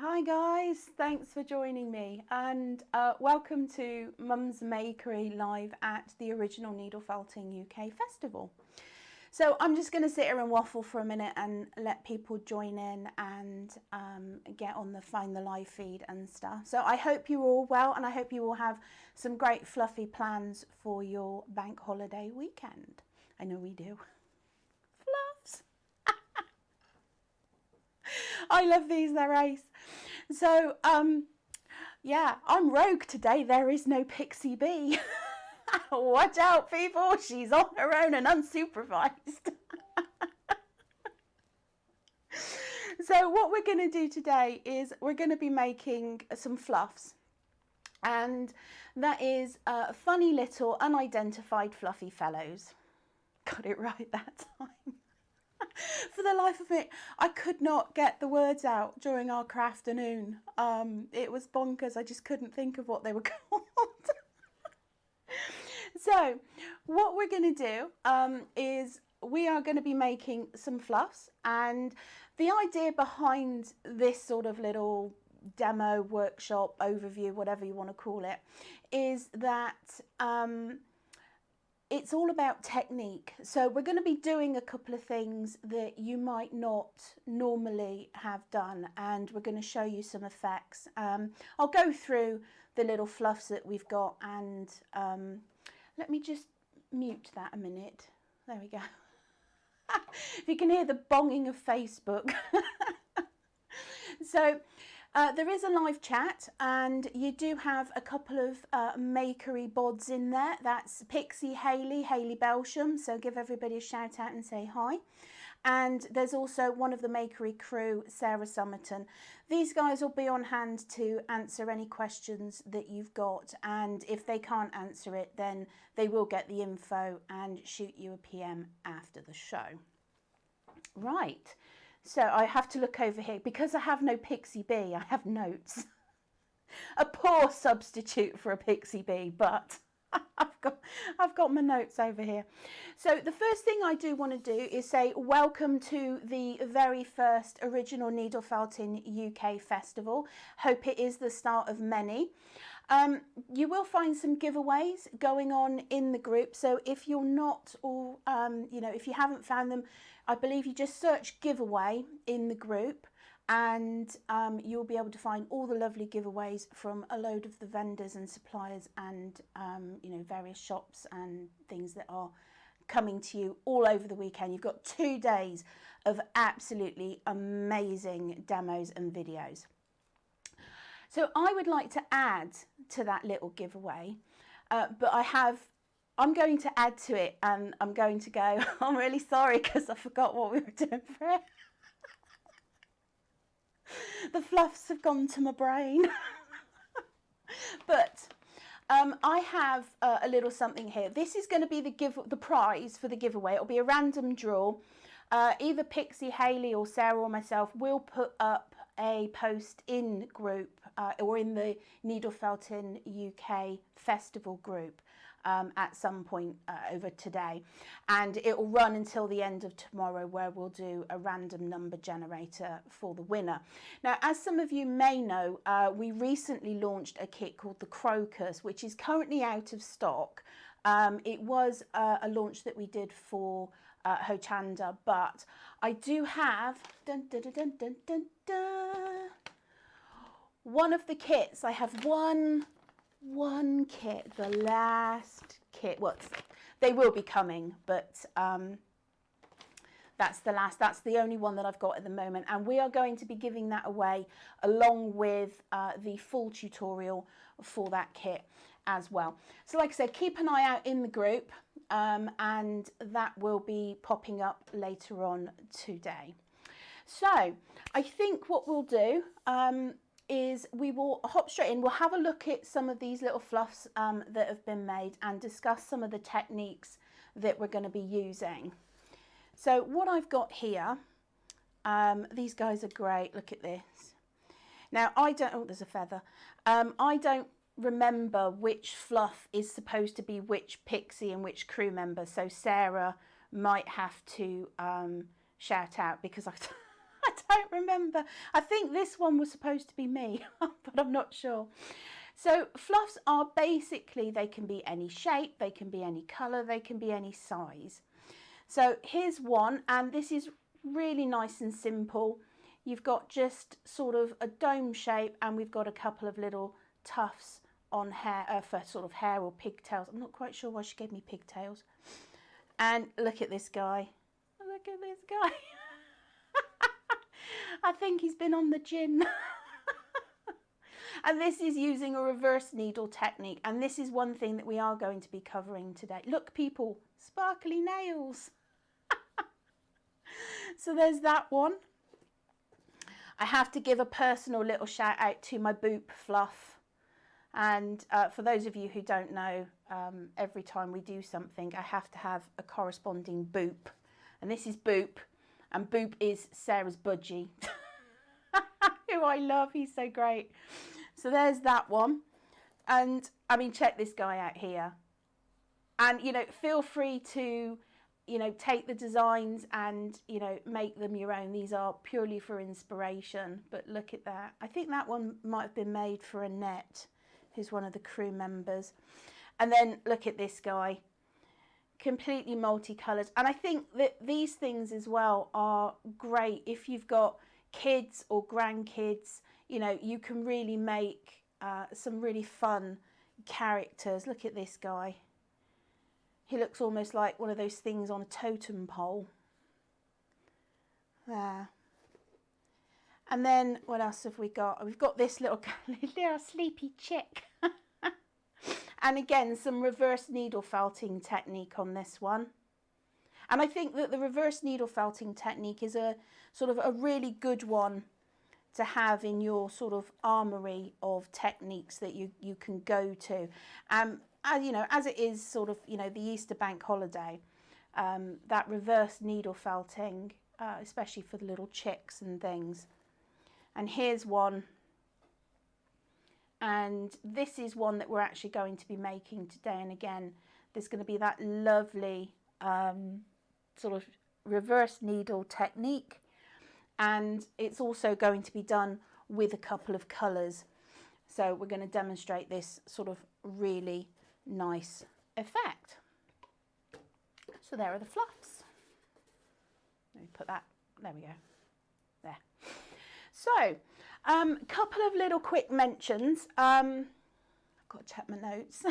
Hi guys, thanks for joining me and welcome to Mum's Makery live at the Original Needle Felting UK Festival. So I'm just going to sit here and waffle for a minute and let people join in and get on the find the live feed and stuff. So I hope you're all well and I hope you all have some great fluffy plans for your bank holiday weekend. I know we do. Fluffs! I love these, they're ace. So, yeah, I'm rogue today. There is no Pixie Bee. Watch out, people. She's on her own and unsupervised. So what we're going to do today is we're going to be making some fluffs. And that is funny little unidentified fluffy fellows. Got it right that time. For the life of me, I could not get the words out during our afternoon. It was bonkers. I just couldn't think of what they were called. So what we're going to do is we are going to be making some fluffs, and the idea behind this sort of little demo, workshop, overview, whatever you want to call it, is that it's all about technique. So we're going to be doing a couple of things that you might not normally have done, and we're going to show you some effects. I'll go through the little fluffs that we've got, and let me just mute that a minute. There we go. If you can hear the bonging of Facebook. So there is a live chat, and you do have a couple of Makery bods in there. That's Pixie, Hayley Belsham, so give everybody a shout out and say hi. And there's also one of the Makery crew, Sarah Somerton. These guys will be on hand to answer any questions that you've got, and if they can't answer it, then they will get the info and shoot you a PM after the show. Right. So I have to look over here because I have no Pixie Bee. I have notes. A poor substitute for a Pixie Bee, but I've got my notes over here. So the first thing I do want to do is say welcome to the very first Original Needle Felting UK Festival. Hope it is the start of many. You will find some giveaways going on in the group. So if you're not, or if you haven't found them, I believe you just search giveaway in the group, and you'll be able to find all the lovely giveaways from a load of the vendors and suppliers and various shops and things that are coming to you all over the weekend. You've got 2 days of absolutely amazing demos and videos. So I would like to add to that little giveaway, but I'm going to add to it, and I'm going to go, I'm really sorry because I forgot what we were doing for it. The fluffs have gone to my brain. But I have a little something here. This is going to be the prize for the giveaway. It'll be a random draw. Either Pixie, Hayley or Sarah or myself will put up a post in group or in the Needle Felting UK Festival group at some point over today, and it will run until the end of tomorrow, where we'll do a random number generator for the winner. Now, as some of you may know, we recently launched a kit called the Crocus, which is currently out of stock. It was a launch that we did for Hochanda, but I do have one of the kits. I have one kit, the last kit. Well, they will be coming, but that's the only one that I've got at the moment, and we are going to be giving that away along with the full tutorial for that kit as well. So like I said, keep an eye out in the group, and that will be popping up later on today. So I think what we'll do is we will hop straight in. We'll have a look at some of these little fluffs that have been made and discuss some of the techniques that we're going to be using. So what I've got here, these guys are great. Look at this. Now there's a feather. I don't remember which fluff is supposed to be which Pixie and which crew member, so Sarah might have to shout out, because I don't remember. I think this one was supposed to be me, but I'm not sure. So fluffs are basically, they can be any shape, they can be any colour, they can be any size. So here's one, and this is really nice and simple. You've got just sort of a dome shape, and we've got a couple of little tufts on hair, for sort of hair or pigtails. I'm not quite sure why she gave me pigtails. And look at this guy. Look at this guy. I think he's been on the gin. And this is using a reverse needle technique. And this is one thing that we are going to be covering today. Look, people, sparkly nails. So there's that one. I have to give a personal little shout out to my Boop fluff. And for those of you who don't know, every time we do something, I have to have a corresponding Boop. And this is Boop. And Boop is Sarah's budgie, who I love. He's so great. So there's that one. And I mean, check this guy out here. And, you know, feel free to, you know, take the designs and, you know, make them your own. These are purely for inspiration. But look at that. I think that one might have been made for Annette, who's one of the crew members. And then look at this guy. Completely multicolored. And I think that these things as well are great if you've got kids or grandkids. You know, you can really make some really fun characters. Look at this guy. He looks almost like one of those things on a totem pole. There. And then what else have we got? We've got this little sleepy chick. And again, some reverse needle felting technique on this one. And I think that the reverse needle felting technique is a sort of a really good one to have in your sort of armory of techniques that you can go to. As you know, as it is sort of, you know, the Easter bank holiday, that reverse needle felting, especially for the little chicks and things. And here's one. And this is one that we're actually going to be making today. And again, there's going to be that lovely sort of reverse needle technique. And it's also going to be done with a couple of colours. So we're going to demonstrate this sort of really nice effect. So there are the fluffs. Let me put that, there we go, there. So, couple of little quick mentions. I've got to check my notes.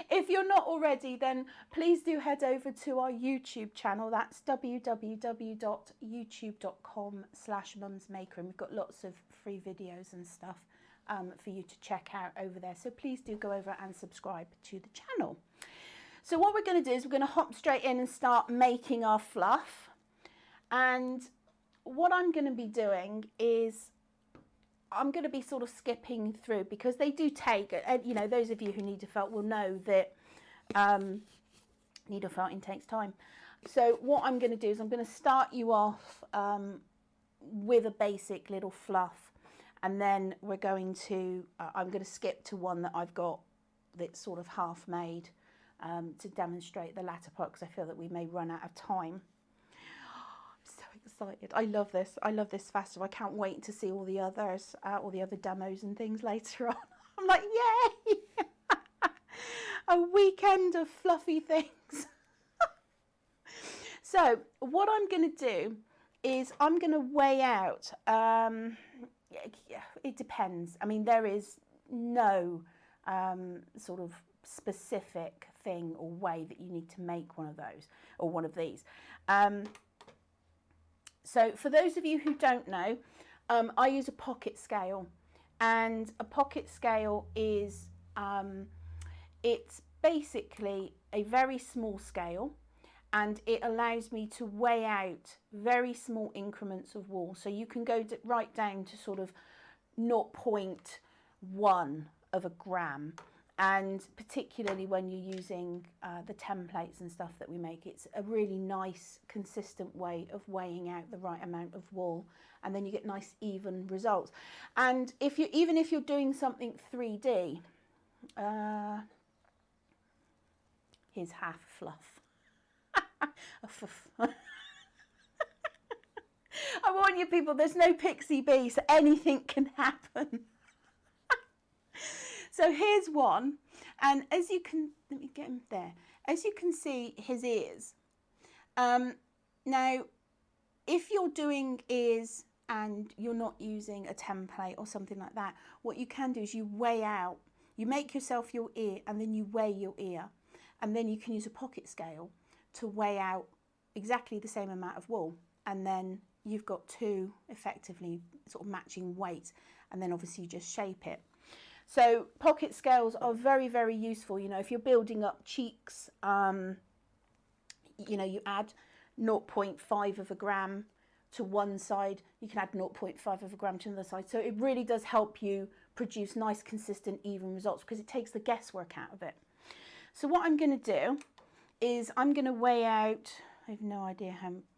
If you're not already, then please do head over to our YouTube channel. That's www.youtube.com/mumsmakery. And we've got lots of free videos and stuff for you to check out over there. So please do go over and subscribe to the channel. So what we're going to do is we're going to hop straight in and start making our fluff. And what I'm going to be doing is I'm going to be sort of skipping through because they do take, you know, those of you who needle felt will know that needle felting takes time. So what I'm going to do is I'm going to start you off with a basic little fluff, and then we're going to, I'm going to skip to one that I've got that's sort of half made to demonstrate the latter part because I feel that we may run out of time. Excited. I love this. I love this festival. I can't wait to see all the others, all the other demos and things later on. I'm like, yay! A weekend of fluffy things. So what I'm going to do is I'm going to weigh out. It depends. I mean, there is no sort of specific thing or way that you need to make one of those or one of these. So for those of you who don't know, I use a pocket scale, and a pocket scale is, it's basically a very small scale, and it allows me to weigh out very small increments of wool. So you can go right down to sort of 0.1 of a gram. And particularly when you're using the templates and stuff that we make, it's a really nice, consistent way of weighing out the right amount of wool, and then you get nice, even results. And if you, even if you're doing something 3D, here's half fluff. I warn you people, there's no pixie bee, so anything can happen. So here's one, and as you can, let me get him there. As you can see, his ears. Now, if you're doing ears and you're not using a template or something like that, what you can do is you weigh out, you make yourself your ear and then you weigh your ear, and then you can use a pocket scale to weigh out exactly the same amount of wool, and then you've got two effectively sort of matching weights, and then obviously you just shape it. So pocket scales are very, very useful. You know, if you're building up cheeks, you know, you add 0.5 of a gram to one side, you can add 0.5 of a gram to the other side. So it really does help you produce nice, consistent, even results, because it takes the guesswork out of it. So what I'm going to do is I'm going to weigh out, I have no idea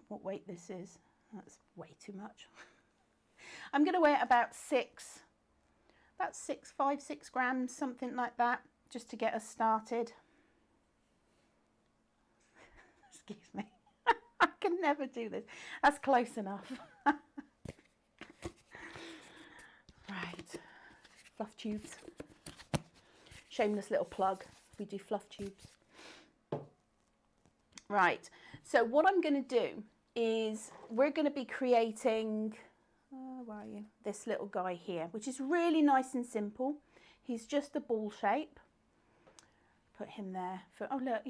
what weight this is. That's way too much. I'm going to weigh out about 6 grams, something like that, just to get us started. Excuse me. I can never do this. That's close enough. Right. Fluff tubes. Shameless little plug. We do fluff tubes. Right. So what I'm going to do is we're going to be creating, where are you? This little guy here, which is really nice and simple. He's just a ball shape. Put him there for, oh look,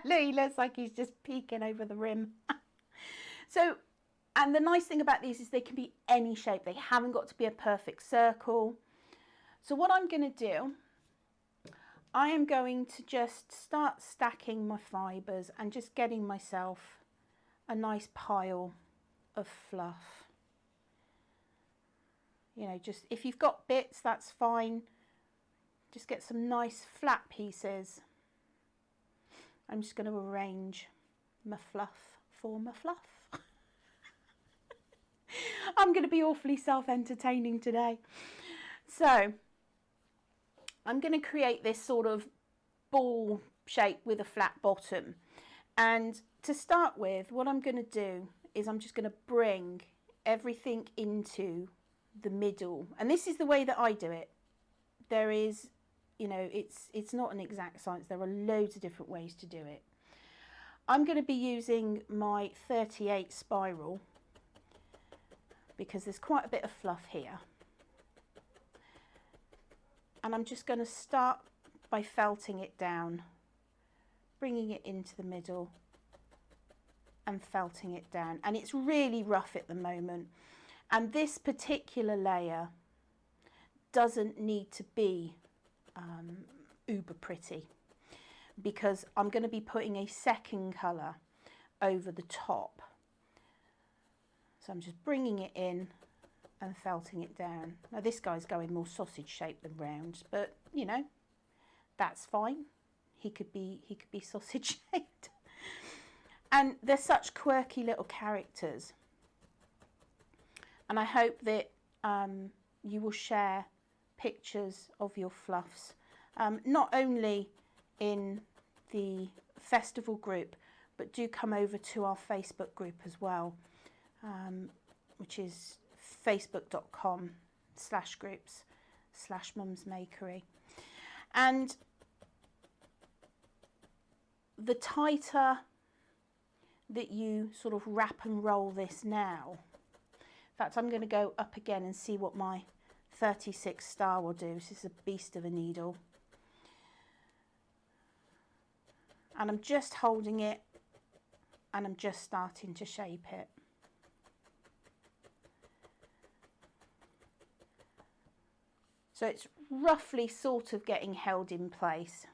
look, he looks like he's just peeking over the rim. So, and the nice thing about these is they can be any shape. They haven't got to be a perfect circle. So what I'm going to do, I am going to just start stacking my fibres and just getting myself a nice pile of fluff. You know, just if you've got bits, that's fine. Just get some nice flat pieces. I'm just going to arrange my fluff for my fluff. I'm going to be awfully self-entertaining today. So I'm going to create this sort of ball shape with a flat bottom. And to start with, what I'm going to do is I'm just going to bring everything into the middle. And this is the way that I do it. There is, you know, it's not an exact science. There are loads of different ways to do it. I'm going to be using my 38 spiral because there's quite a bit of fluff here. And I'm just going to start by felting it down, bringing it into the middle and felting it down. And it's really rough at the moment. And this particular layer doesn't need to be uber pretty, because I'm going to be putting a second colour over the top. So I'm just bringing it in and felting it down. Now this guy's going more sausage shaped than round, but you know, that's fine. He could be sausage shaped. And they're such quirky little characters. And I hope that you will share pictures of your fluffs, not only in the festival group, but do come over to our Facebook group as well, which is facebook.com/groups/mumsmakery. And the tighter that you sort of wrap and roll this now, in fact, I'm going to go up again and see what my 36 star will do. This is a beast of a needle. And I'm just holding it and I'm just starting to shape it. So it's roughly sort of getting held in place.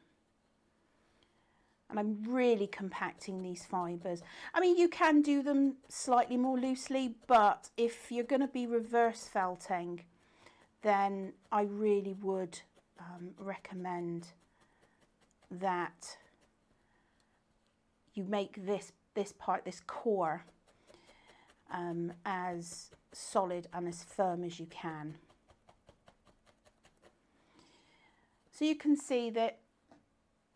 And I'm really compacting these fibres. I mean, you can do them slightly more loosely, but if you're going to be reverse felting, then I really would recommend that you make this part, this core, as solid and as firm as you can. So you can see that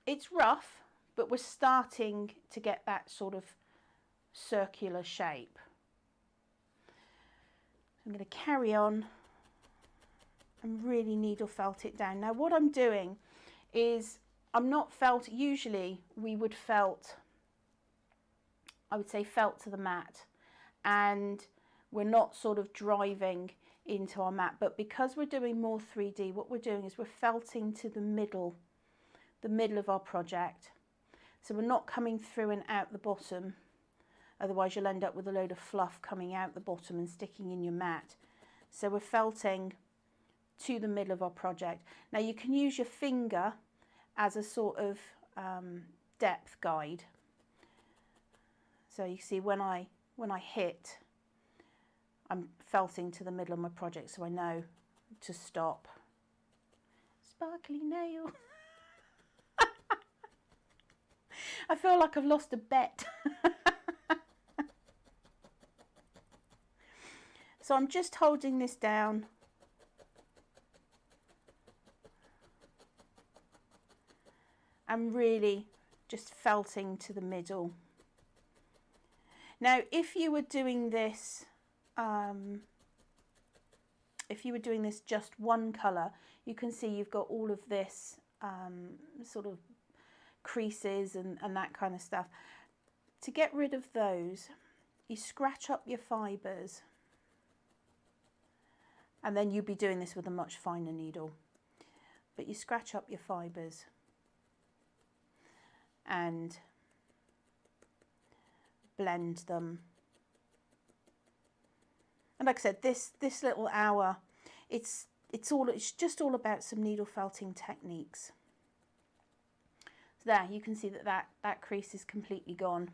it's rough, but we're starting to get that sort of circular shape. I'm going to carry on and really needle felt it down. Now what I'm doing is I'm not felt, usually we would felt, I would say felt to the mat, and we're not sort of driving into our mat, but because we're doing more 3D, what we're doing is we're felting to the middle of our project. So we're not coming through and out the bottom, otherwise you'll end up with a load of fluff coming out the bottom and sticking in your mat. So we're felting to the middle of our project. Now you can use your finger as a sort of depth guide. So you see when I hit, I'm felting to the middle of my project, so I know to stop. Sparkly nail. I feel like I've lost a bet. So I'm just holding this down. I'm really just felting to the middle. Now, if you were doing this, just one colour, you can see you've got all of this sort of creases and that kind of stuff. To get rid of those, you scratch up your fibres, and then you'd be doing this with a much finer needle, but you scratch up your fibres and blend them. And like I said, this little hour, it's just all about some needle felting techniques. So there, you can see that crease is completely gone.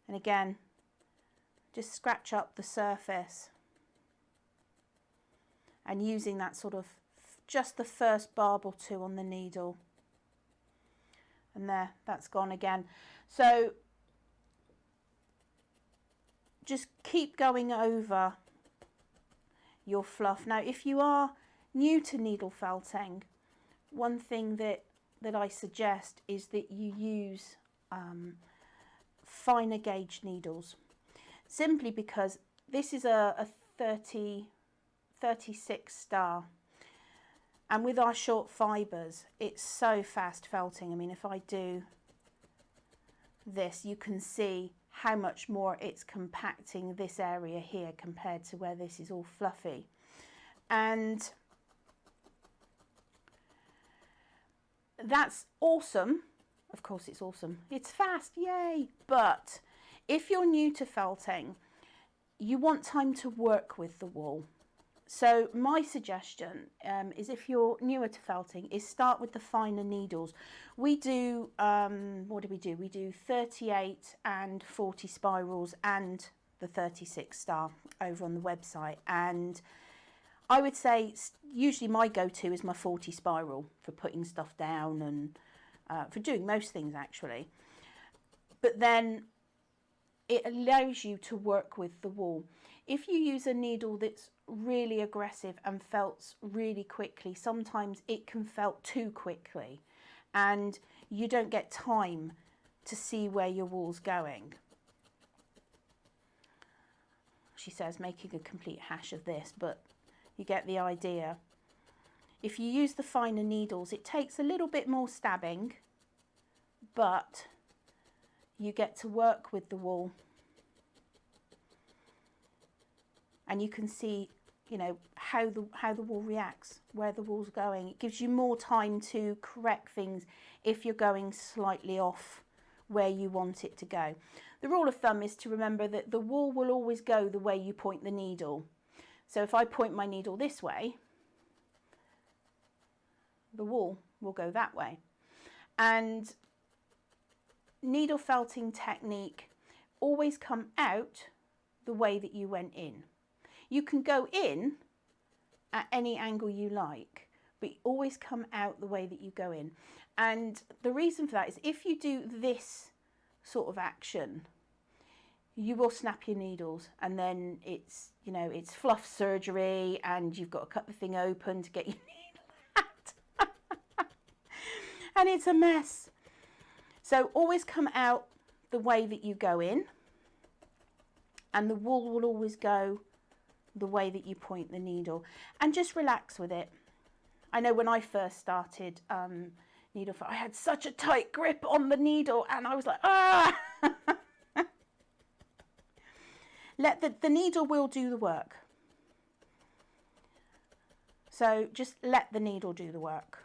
And again, just scratch up the surface and using that sort of just the first barb or two on the needle. And there, that's gone again. So just keep going over your fluff. Now, if you are new to needle felting, one thing that I suggest is that you use finer gauge needles, simply because this is a 36 star, and with our short fibres, it's so fast felting. I mean, if I do this, you can see how much more it's compacting this area here compared to where this is all fluffy. And that's awesome. Of course it's awesome. It's fast, yay! But if you're new to felting, you want time to work with the wool. So my suggestion is, if you're newer to felting, is start with the finer needles. We do, what do? We do 38 and 40 spirals and the 36 star over on the website. And I would say usually my go-to is my 40 spiral for putting stuff down and for doing most things actually. But then it allows you to work with the wool. If you use a needle that's really aggressive and felts really quickly, sometimes it can felt too quickly and you don't get time to see where your wool's going. She says, making a complete hash of this, but you get the idea. If you use the finer needles, it takes a little bit more stabbing, but you get to work with the wool. And you can see, you know, how the wool reacts, where the wool's going. It gives you more time to correct things if you're going slightly off where you want it to go. The rule of thumb is to remember that the wool will always go the way you point the needle. So if I point my needle this way, the wool will go that way. And needle felting technique, always come out the way that you went in. You can go in at any angle you like, but you always come out the way that you go in. And the reason for that is, if you do this sort of action, you will snap your needles, and then it's, you know, it's fluff surgery and you've got to cut the thing open to get your needle out. And it's a mess. So always come out the way that you go in, and the wool will always go the way that you point the needle, and just relax with it. I know when I first started needle, I had such a tight grip on the needle and I was like, ah! Let the needle will do the work. So just let the needle do the work.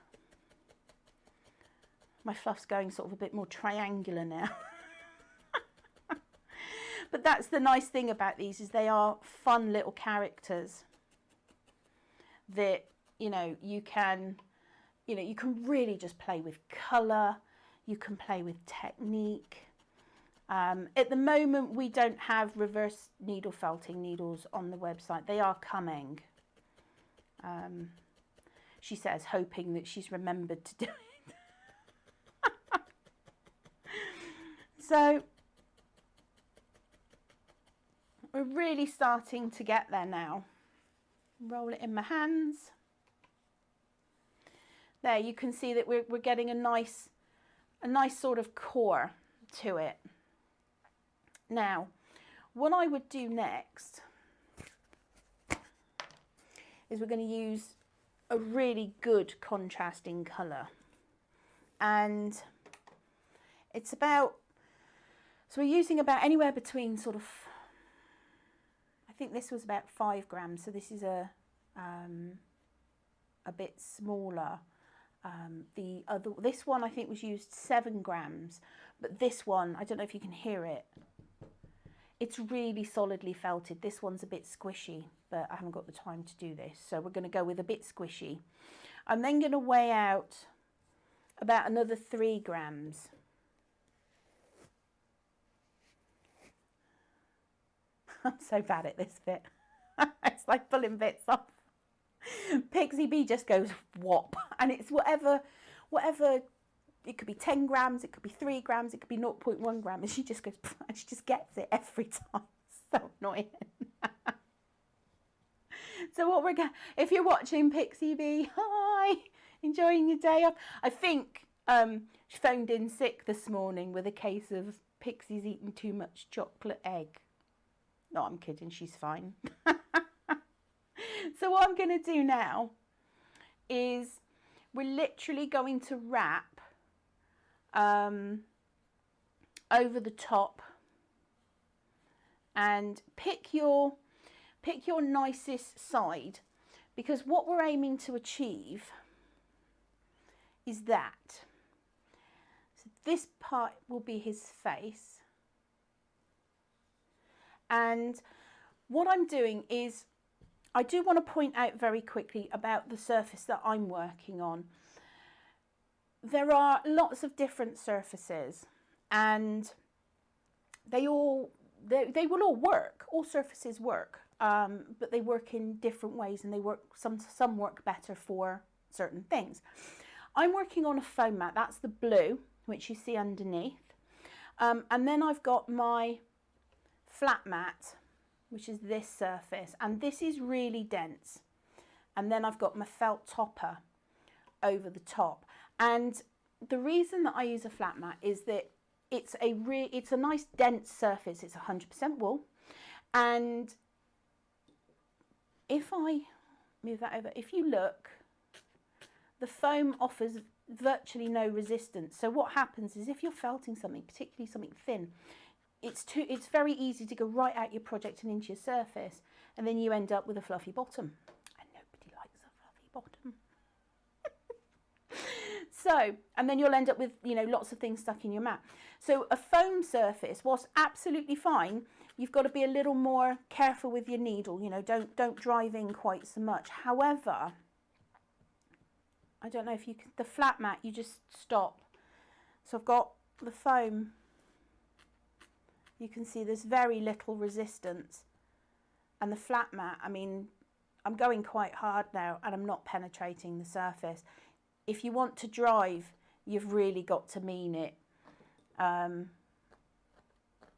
My fluff's going sort of a bit more triangular now. But that's the nice thing about these, is they are fun little characters that, you know, you can really just play with colour, you can play with technique. At the moment, we don't have reverse needle felting needles on the website. They are coming. She says, hoping that she's remembered to do it. So we're really starting to get there now. Roll it in my hands. There, you can see that we're getting a nice sort of core to it. Now, what I would do next is we're going to use a really good contrasting colour. And it's about, so we're using about anywhere between sort of, I think this was about 5 grams. So this is a bit smaller. This one I think was used 7 grams, but this one, I don't know if you can hear it. It's really solidly felted. This one's a bit squishy, but I haven't got the time to do this. So we're going to go with a bit squishy. I'm then going to weigh out about another 3 grams. I'm so bad at this bit. It's like pulling bits off. Pixie Bee just goes whop, and it's whatever, it could be 10 grams, it could be 3 grams, it could be 0.1 gram, and she just goes, and she just gets it every time. So annoying. So what we're going, if you're watching Pixie Bee, hi, enjoying your day off. I think she phoned in sick this morning with a case of Pixie's eating too much chocolate egg. No, I'm kidding, she's fine. So what I'm going to do now is we're literally going to wrap over the top, and pick your nicest side, because what we're aiming to achieve is that. So this part will be his face, and what I'm doing is, I do want to point out very quickly about the surface that I'm working on. There are lots of different surfaces, and they will all work. All surfaces work, but they work in different ways, and they work, some work better for certain things. I'm working on a foam mat. That's the blue, which you see underneath, and then I've got my flat mat, which is this surface, and this is really dense. And then I've got my felt topper over the top. And the reason that I use a flat mat is that it's a nice dense surface. It's 100% wool. And if I move that over, if you look, the foam offers virtually no resistance. So what happens is, if you're felting something, particularly something thin, it's very easy to go right out your project and into your surface, and then you end up with a fluffy bottom, and nobody likes a fluffy bottom. So, and then you'll end up with, you know, lots of things stuck in your mat. So a foam surface, whilst absolutely fine, you've got to be a little more careful with your needle, you know, don't drive in quite so much. However, I don't know if you can, the flat mat, you just stop. So I've got the foam. You can see there's very little resistance, and the flat mat, I mean, I'm going quite hard now and I'm not penetrating the surface. If you want to drive, you've really got to mean it. Yeah,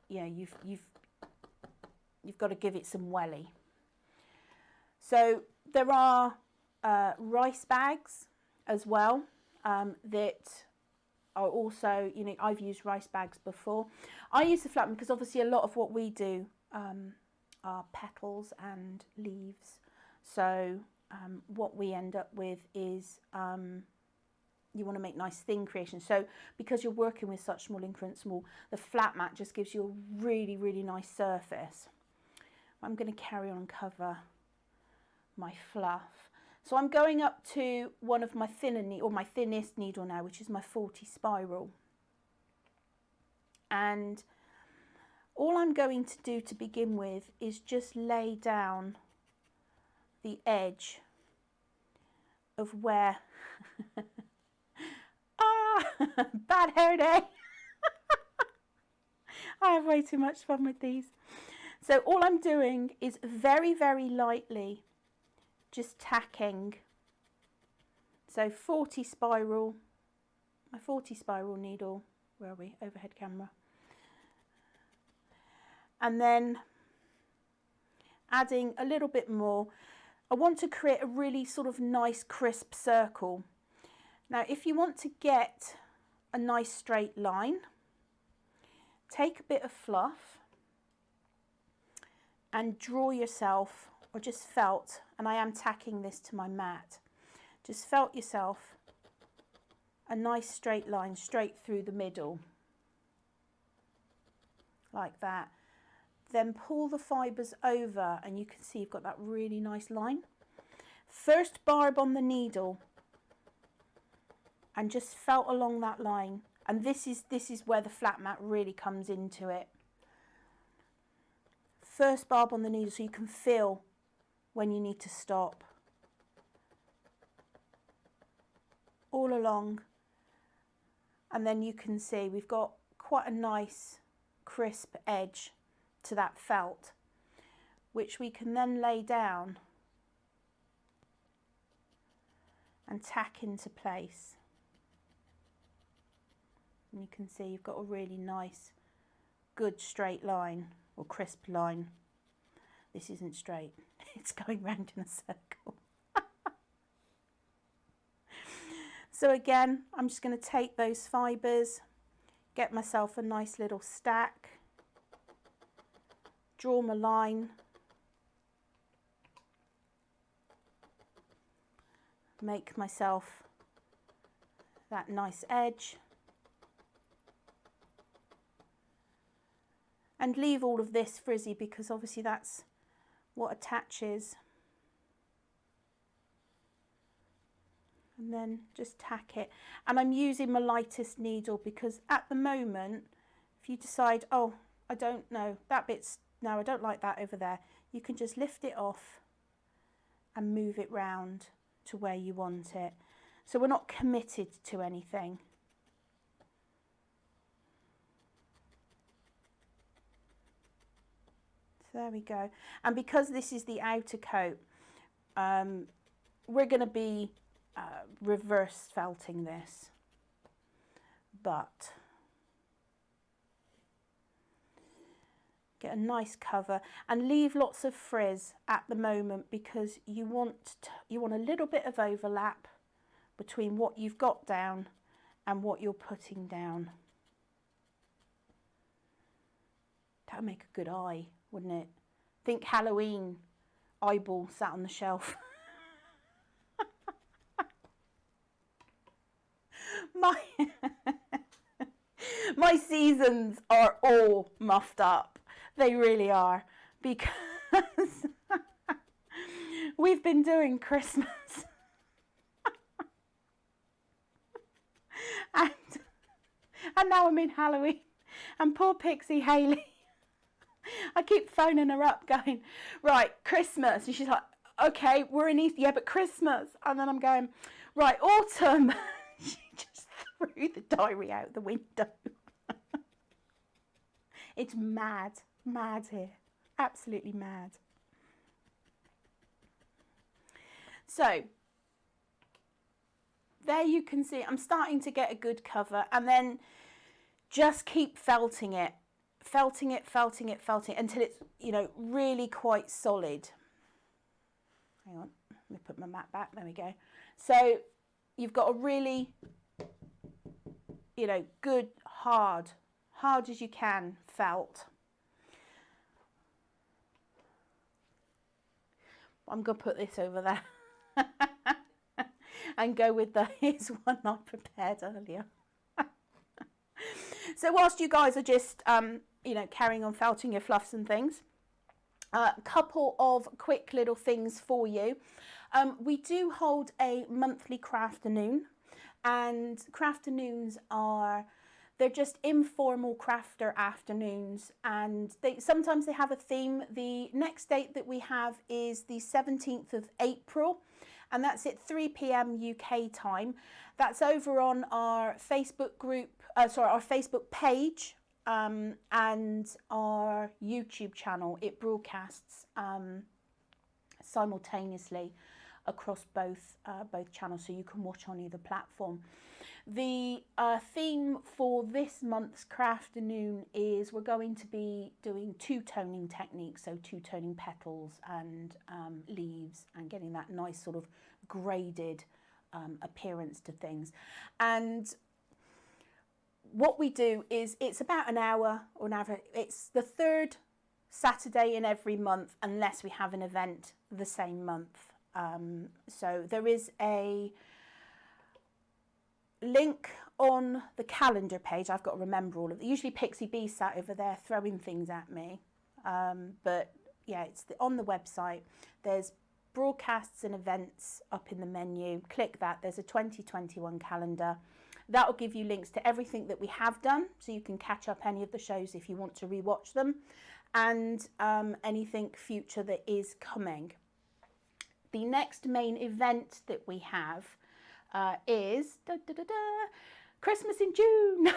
you've got to give it some welly. So there are rice bags as well that are also, you know, I've used rice bags before. I use the flat mat because obviously a lot of what we do are petals and leaves. So what we end up with is you want to make nice thin creations. So because you're working with such small increments, the flat mat just gives you a really, really nice surface. I'm going to carry on and cover my fluff. So I'm going up to one of my my thinnest needle now, which is my 40 spiral. And all I'm going to do to begin with is just lay down the edge of where bad hair day. I have way too much fun with these. So all I'm doing is very, very lightly just tacking. So 40 spiral, my 40 spiral needle, where are we? Overhead camera. And then adding a little bit more. I want to create a really sort of nice crisp circle. Now, if you want to get a nice straight line, take a bit of fluff and draw yourself, or just felt, and I am tacking this to my mat, just felt yourself a nice straight line straight through the middle, like that. Then pull the fibres over and you can see you've got that really nice line. First barb on the needle and just felt along that line. And this is where the flat mat really comes into it. First barb on the needle so you can feel when you need to stop. All along. And then you can see we've got quite a nice crisp edge to that felt, which we can then lay down and tack into place. And you can see you've got a really nice, good straight line, or crisp line. This isn't straight, it's going round in a circle. So again, I'm just going to take those fibres, get myself a nice little stack, draw my line, make myself that nice edge, and leave all of this frizzy because obviously that's what attaches. And then just tack it. And I'm using my lightest needle because at the moment, if you decide, oh, I don't know, that bit's, no, I don't like that over there, you can just lift it off and move it round to where you want it. So we're not committed to anything. So there we go. And because this is the outer coat, we're going to be reverse felting this, but get a nice cover and leave lots of frizz at the moment because you want a little bit of overlap between what you've got down and what you're putting down. That would make a good eye, wouldn't it? Think Halloween eyeball sat on the shelf. My seasons are all muffed up. They really are, because we've been doing Christmas and now I'm in Halloween, and poor Pixie Hayley, I keep phoning her up going, right, Christmas, and she's like, okay, we're in Easter, yeah, but Christmas, and then I'm going, right, autumn. She just threw the diary out the window. It's mad here, absolutely mad. So there you can see I'm starting to get a good cover, and then just keep felting it until it's, you know, really quite solid. Hang on, let me put my mat back, there we go. So you've got a really, you know, good hard as you can felt. I'm going to put this over there and go with the, here's one I prepared earlier. So whilst you guys are just, you know, carrying on felting your fluffs and things, a couple of quick little things for you. We do hold a monthly crafternoon, and crafternoons are, they're just informal crafter afternoons, and sometimes they have a theme. The next date that we have is the 17th of April, and that's at 3 p.m. UK time. That's over on our Facebook group, our Facebook page, and our YouTube channel. It broadcasts simultaneously across both channels, so you can watch on either platform. The theme for this month's crafternoon is we're going to be doing two-toning techniques, so two-toning petals and leaves, and getting that nice sort of graded appearance to things. And what we do is, it's about an hour or an hour. It's the third Saturday in every month, unless we have an event the same month. So there is a link on the calendar page. I've got to remember all of it. Usually Pixie B sat over there throwing things at me. But yeah, it's on the website. There's broadcasts and events up in the menu. Click that. There's a 2021 calendar. That will give you links to everything that we have done, so you can catch up any of the shows if you want to rewatch them, and anything future that is coming. The next main event that we have is Christmas in June.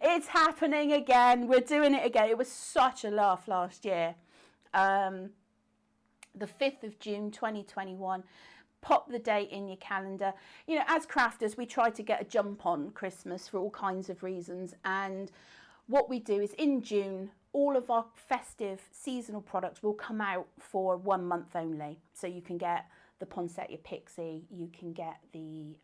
It's happening again. We're doing it again. It was such a laugh last year. The 5th of June 2021. Pop the date in your calendar. You know, as crafters, we try to get a jump on Christmas for all kinds of reasons. And what we do is, in June, all of our festive seasonal products will come out for 1 month only. So you can get the Poinsettia Pixie, you can get the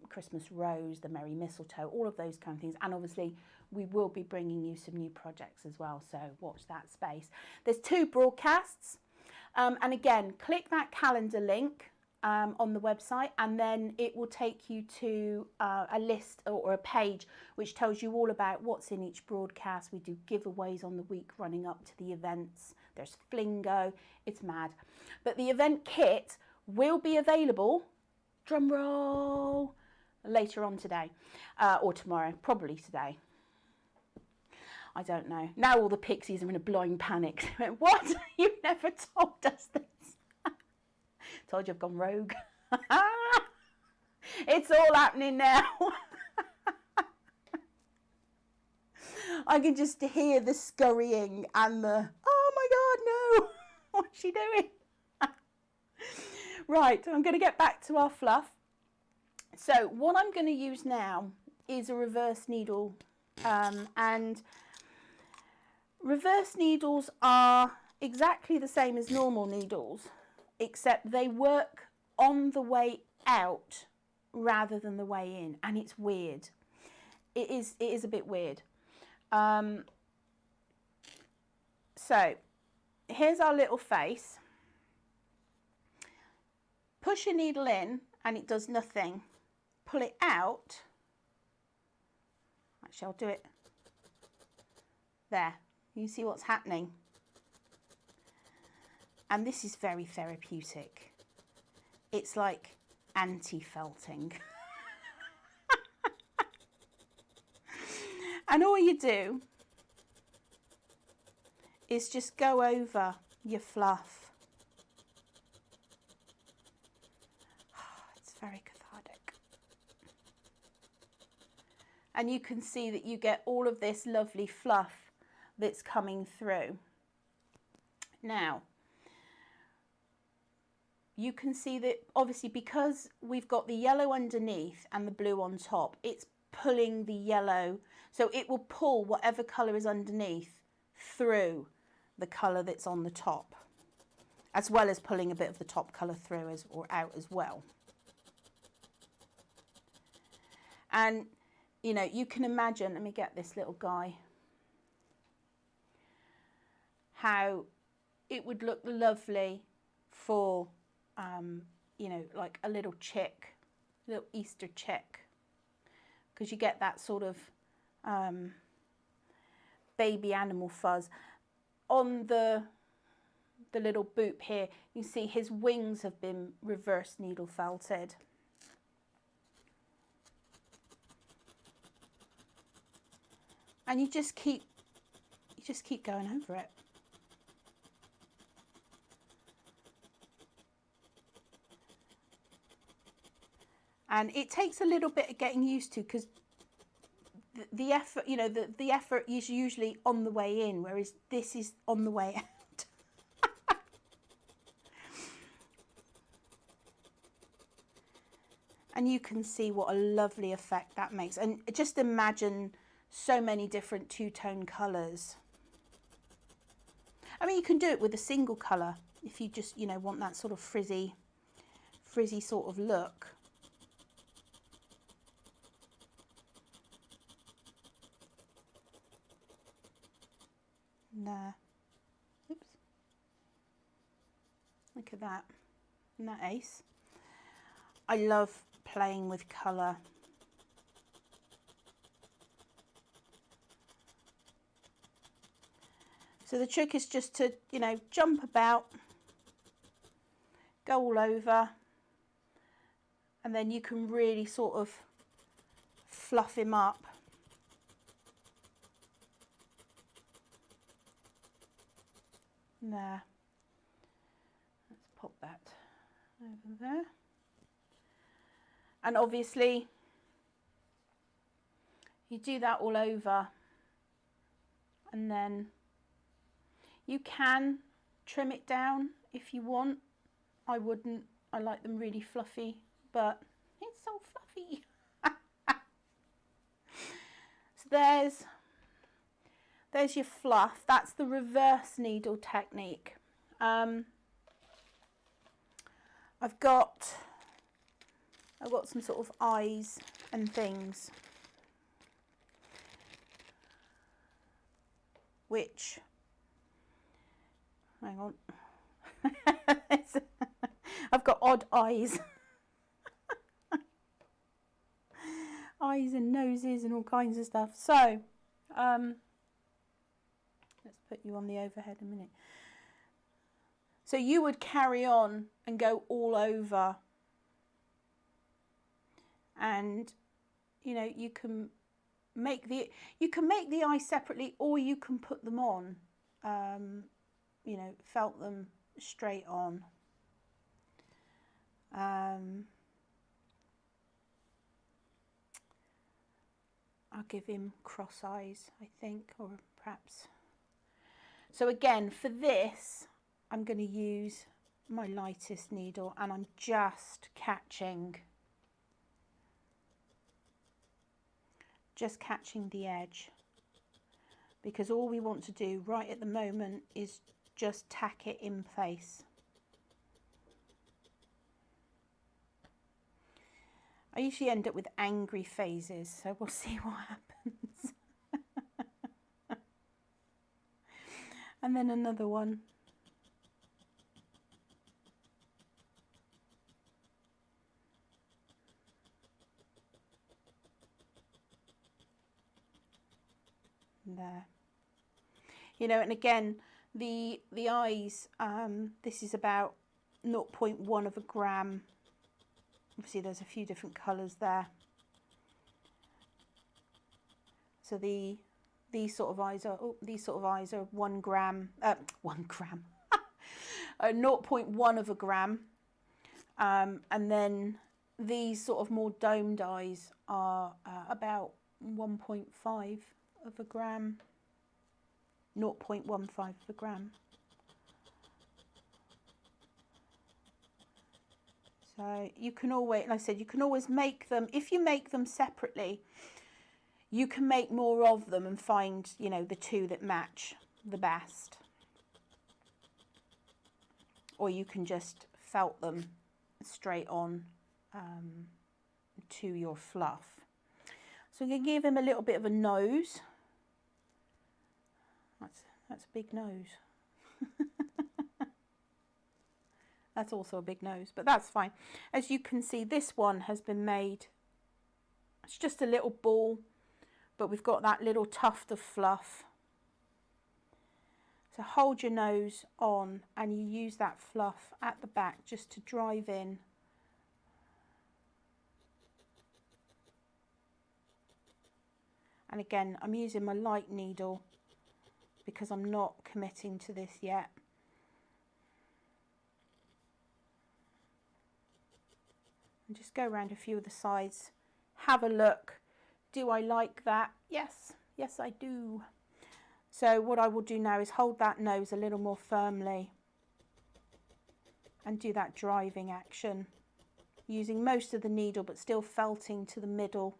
Christmas Rose, the Merry Mistletoe, all of those kind of things. And obviously we will be bringing you some new projects as well, so watch that space. There's 2 broadcasts, and again, click that calendar link on the website, and then it will take you to a list or a page which tells you all about what's in each broadcast. We do giveaways on the week running up to the events. There's flingo. It's mad. But the event kit will be available, drum roll, later on today or tomorrow, probably today. I don't know. Now all the pixies are in a blind panic. What? You never told us this. Told you I've gone rogue. It's all happening now. I can just hear the scurrying and the, oh my God, no. What's she doing? Right, I'm going to get back to our fluff. So what I'm going to use now is a reverse needle. And reverse needles are exactly the same as normal needles, except they work on the way out rather than the way in, and it's weird. It is a bit weird. So here's our little face. Push your needle in and it does nothing. Pull it out. Actually, I'll do it there. You see what's happening? And this is very therapeutic. It's like anti-felting. And all you do is just go over your fluff. It's very cathartic. And you can see that you get all of this lovely fluff that's coming through. Now, you can see that obviously because we've got the yellow underneath and the blue on top, it's pulling the yellow. So it will pull whatever colour is underneath through the colour that's on the top, as well as pulling a bit of the top colour through or out as well. And, you know, you can imagine, let me get this little guy, how it would look lovely for, you know, like a little chick, little Easter chick, because you get that sort of baby animal fuzz. On the little boop here, you see his wings have been reverse needle felted. And you just keep going over it. And it takes a little bit of getting used to, because the effort, you know, the effort is usually on the way in, whereas this is on the way out. And you can see what a lovely effect that makes. And just imagine so many different two-tone colours. I mean, you can do it with a single colour if you just, you know, want that sort of frizzy sort of look. There. Oops. Look at that. Isn't that ace? I love playing with colour. So the trick is just to, you know, jump about, go all over, and then you can really sort of fluff him up. There. Let's pop that over there. And obviously you do that all over, and then you can trim it down if you want. I wouldn't. I like them really fluffy, but it's so fluffy. So there's your fluff. That's the reverse needle technique. I've got some sort of eyes and things, which, hang on, I've got odd eyes. Eyes and noses and all kinds of stuff. So let's put you on the overhead a minute. So you would carry on and go all over, and you know, you can make the eyes separately, or you can put them on, you know, felt them straight on. I'll give him cross eyes, I think, or perhaps. So again, for this, I'm going to use my lightest needle, and I'm just catching the edge, because all we want to do right at the moment is just tack it in place. I usually end up with angry phases, so we'll see what happens. And then another one. There. You know, and again, the eyes, this is about 0.1 of a gram. Obviously there's a few different colours there. So these sort of eyes are 1 gram, 1 gram, 0.1 of a gram. And then these sort of more domed eyes are about 1.5 of a gram, 0.15 of a gram. So you can always, like I said, you can always make them, if you make them separately, you can make more of them and find, you know, the two that match the best. Or you can just felt them straight on to your fluff. So I'm going to give him a little bit of a nose. That's a big nose. That's also a big nose, but that's fine. As you can see, this one has been made, it's just a little ball, but we've got that little tuft of fluff. So hold your nose on and you use that fluff at the back just to drive in. And again, I'm using my light needle because I'm not committing to this yet. And just go around a few of the sides, have a look. Do I like that? Yes, yes I do. So what I will do now is hold that nose a little more firmly and do that driving action, using most of the needle but still felting to the middle.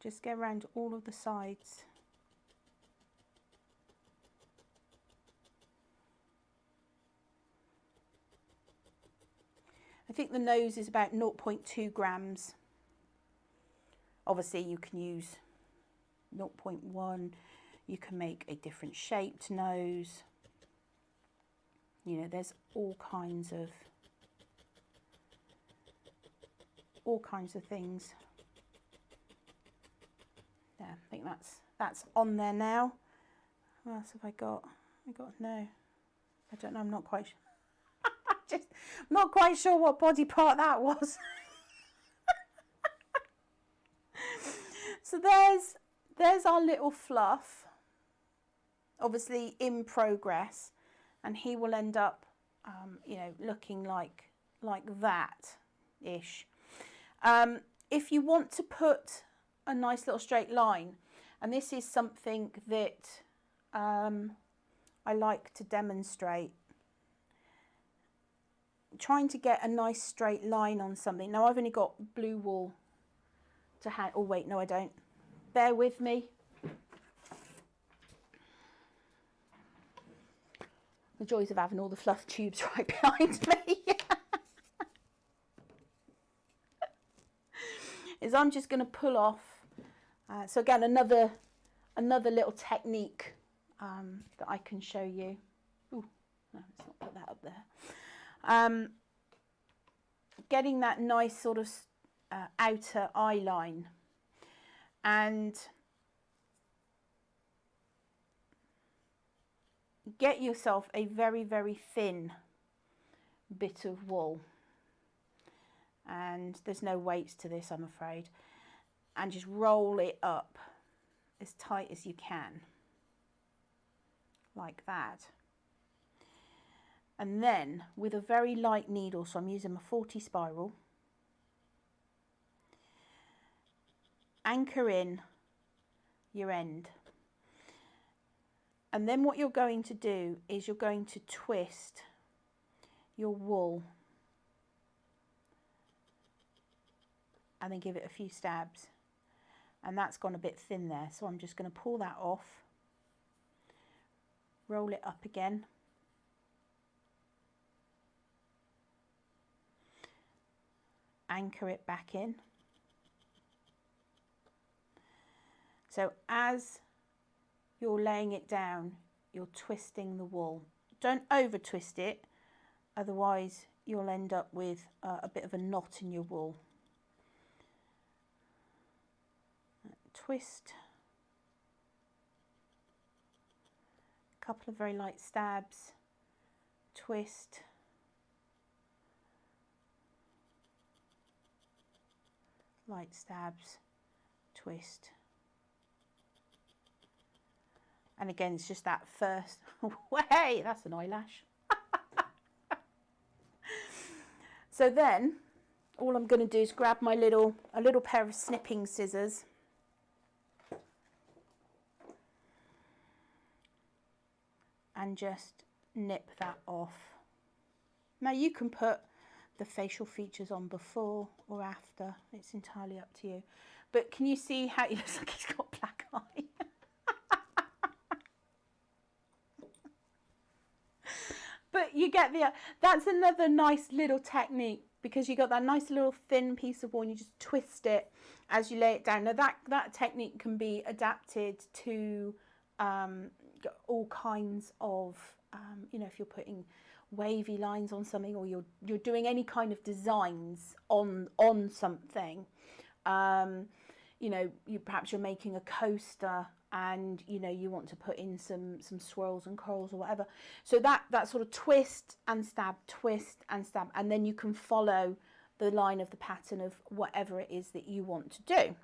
Just go around all of the sides. I think the nose is about 0.2 grams. Obviously you can use 0.1. You can make a different shaped nose. You know, there's all kinds of things. Yeah, I think that's on there now. What else have I got? No. I don't know, I'm not quite I'm not quite sure what body part that was. So there's our little fluff, obviously in progress, and he will end up you know, looking like that-ish. If you want to put a nice little straight line, and this is something that I like to demonstrate, trying to get a nice straight line on something. Now I've only got blue wool to hand. Oh wait, no I don't. Bear with me. The joys of having all the fluff tubes right behind me. Is I'm just going to pull off. So again, another little technique that I can show you. Ooh, no, let's not put that up there. Getting that nice sort of outer eye line, and get yourself a very, very thin bit of wool, and there's no weights to this, I'm afraid, and just roll it up as tight as you can, like that. And then with a very light needle, so I'm using my 40 spiral, anchor in your end. And then what you're going to do is you're going to twist your wool and then give it a few stabs. And that's gone a bit thin there, so I'm just going to pull that off, roll it up again, anchor it back in. So as you're laying it down, you're twisting the wool. Don't over twist it, otherwise you'll end up with a bit of a knot in your wool. Twist, a couple of very light stabs, twist, light stabs, twist. And again, it's just that first, hey, that's an eyelash. So then, all I'm going to do is grab my little pair of snipping scissors. And just nip that off. Now you can put the facial features on before or after, it's entirely up to you. But can you see how it looks like he's got black eye? But you get the, that's another nice little technique, because you got that nice little thin piece of wool and you just twist it as you lay it down. Now that technique can be adapted to all kinds of, you know, if you're putting wavy lines on something, or you're doing any kind of designs on something, you know, perhaps you're making a coaster and, you know, you want to put in some swirls and corals or whatever. So that sort of twist and stab, and then you can follow the line of the pattern of whatever it is that you want to do.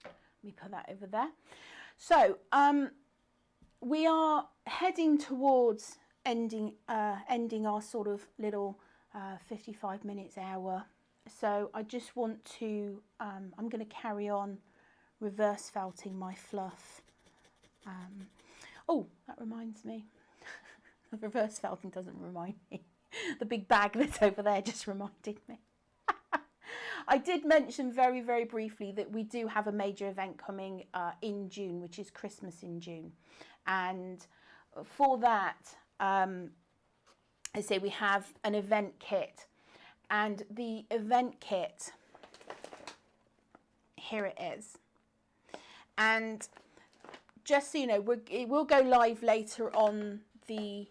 Let me put that over there. So we are heading towards ending our sort of little 55 minutes hour. So I just want to, I'm going to carry on reverse felting my fluff. Oh, that reminds me. Reverse felting doesn't remind me. The big bag that's over there just reminded me. I did mention very, very briefly that we do have a major event coming in June, which is Christmas in June. And for that, I say we have an event kit. And the event kit, here it is. And just so you know, it will go live later on the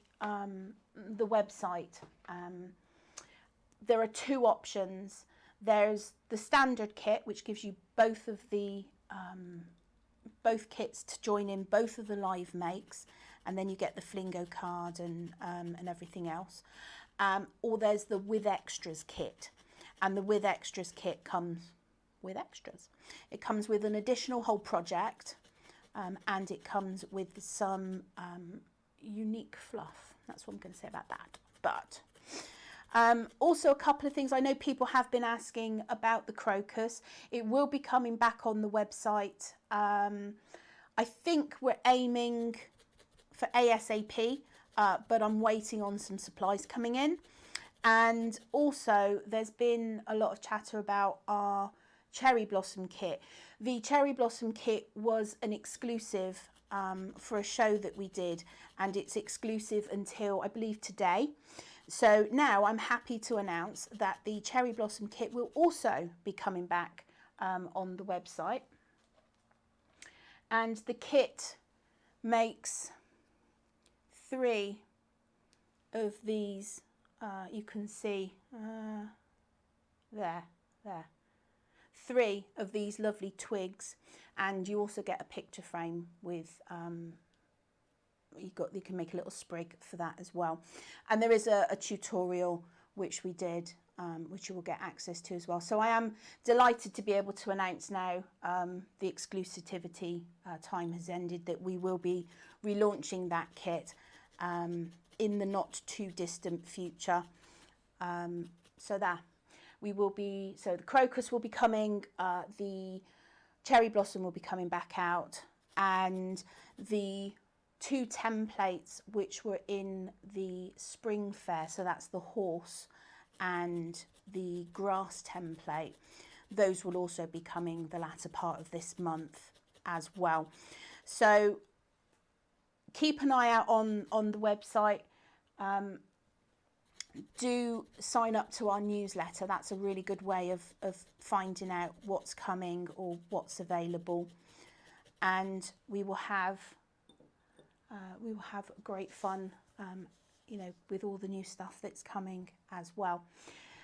website. There are two options. There's the standard kit, which gives you both of the both kits to join in both of the live makes, and then you get the Flingo card and everything else. Or there's the with extras kit, and the with extras kit comes with extras. It comes with an additional whole project, and it comes with some unique fluff. That's what I'm going to say about that. But also a couple of things. I know people have been asking about the crocus. It will be coming back on the website. I think we're aiming for ASAP, but I'm waiting on some supplies coming in. And also there's been a lot of chatter about our cherry blossom kit. The cherry blossom kit was an exclusive for a show that we did, and it's exclusive until I believe today. So now I'm happy to announce that the cherry blossom kit will also be coming back on the website. And the kit makes 3 of these, you can see there, 3 of these lovely twigs, and you also get a picture frame with, you can make a little sprig for that as well. And there is a tutorial which we did, which you will get access to as well. So I am delighted to be able to announce now the exclusivity time has ended, that we will be relaunching that kit in the not too distant future. So the crocus will be coming, the cherry blossom will be coming back out, and the 2 templates which were in the spring fair, so that's the horse and the grass template, those will also be coming the latter part of this month as well. So keep an eye out on the website. Do sign up to our newsletter. That's a really good way of finding out what's coming or what's available, and we will have great fun, you know, with all the new stuff that's coming as well.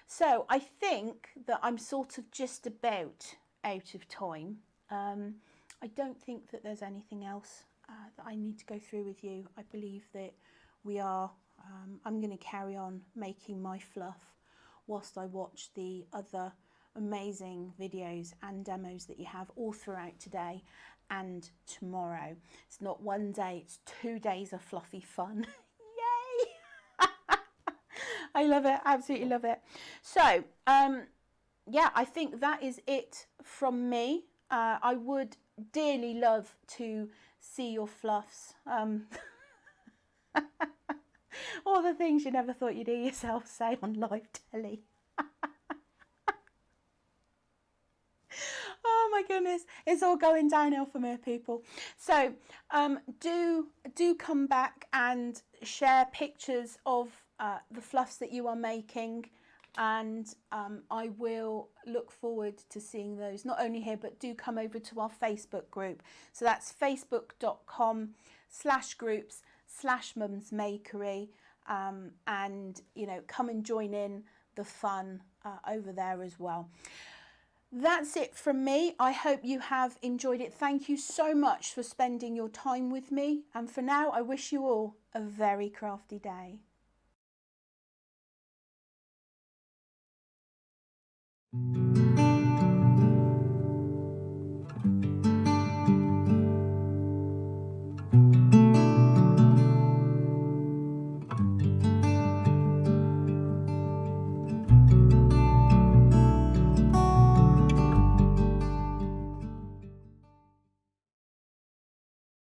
So I think that I'm sort of just about out of time. I don't think that there's anything else that I need to go through with you. I believe that we are, I'm going to carry on making my fluff whilst I watch the other amazing videos and demos that you have all throughout today and tomorrow. It's not one day, it's 2 days of fluffy fun. Yay! I love it, absolutely love it. So yeah, I think that is it from me. I would dearly love to see your fluffs. All the things you never thought you'd hear yourself say on live telly. Oh my goodness, it's all going downhill from here, people. So do come back and share pictures of the fluffs that you are making. and I will look forward to seeing those, not only here, but do come over to our Facebook group. So that's facebook.com/groups/mumsmakery, and you know, come and join in the fun over there as well. That's it from me. I hope you have enjoyed it. Thank you so much for spending your time with me, and for now I wish you all a very crafty day.